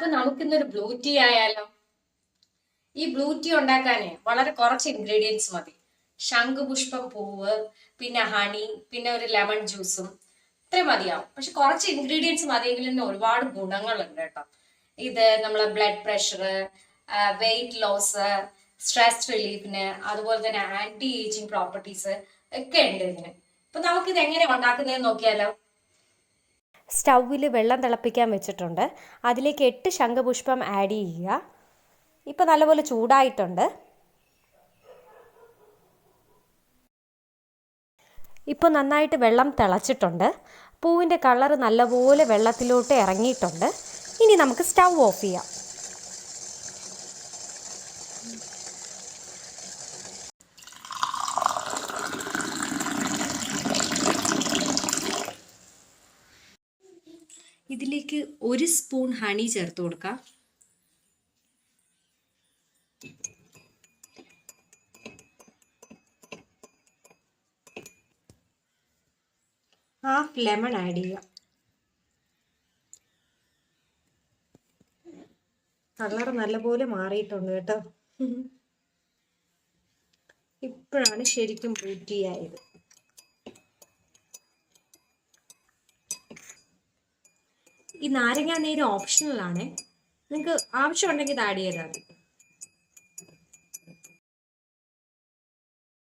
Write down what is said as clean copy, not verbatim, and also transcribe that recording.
അപ്പൊ നമുക്കിന്നൊരു blue tea ആയാലോ? ഈ ബ്ലൂ ടീ ഉണ്ടാക്കാനേ വളരെ കുറച്ച് ഇൻഗ്രീഡിയൻസ് മതി. ശംഖുപുഷ്പം പൂവ്, പിന്നെ ഹണി, പിന്നെ ഒരു ലെമൺ ജ്യൂസും ഇത്രയും മതിയാവും. പക്ഷെ കുറച്ച് ഇൻഗ്രീഡിയൻസ് മതിയെങ്കിൽ തന്നെ ഒരുപാട് ഗുണങ്ങളുണ്ട് കേട്ടോ. ഇത് നമ്മളെ blood pressure, weight loss, stress റിലീഫിന്, അതുപോലെ തന്നെ ആന്റി ഏജിങ് പ്രോപ്പർട്ടീസ് ഒക്കെ ഉണ്ട് ഇതിന്. അപ്പൊ നമുക്കിത് എങ്ങനെ ഉണ്ടാക്കുന്നതെന്ന് നോക്കിയാലോ? സ്റ്റൗവിൽ വെള്ളം തിളപ്പിക്കാൻ വെച്ചിട്ടുണ്ട്. അതിലേക്ക് 8 ശംഖുപുഷ്പം ആഡ് ചെയ്യുക. ഇപ്പോൾ നല്ലപോലെ ചൂടായിട്ടുണ്ട്. ഇപ്പോൾ നന്നായിട്ട് വെള്ളം തിളച്ചിട്ടുണ്ട്. പൂവിൻ്റെ കളറ് നല്ലപോലെ വെള്ളത്തിലോട്ട് ഇറങ്ങിയിട്ടുണ്ട്. ഇനി നമുക്ക് സ്റ്റൗ ഓഫ് ചെയ്യാം. ഇതിലേക്ക് 1 സ്പൂൺ ഹണി ചേർത്ത് കൊടുക്കാം. ഹാഫ് ലെമൺ ആഡ് ചെയ്യാം. കളർ നല്ലപോലെ മാറിയിട്ടുണ്ട് കേട്ടോ. ഇപ്പോഴാണ് ശരിക്കും ബ്ലൂ ടീ ആയത്. ഈ നാരങ്ങാ നീര് ഓപ്ഷണലാണ്. നിങ്ങൾക്ക് ആവശ്യമുണ്ടെങ്കിൽ ഇത് ആഡ് ചെയ്താൽ മതി.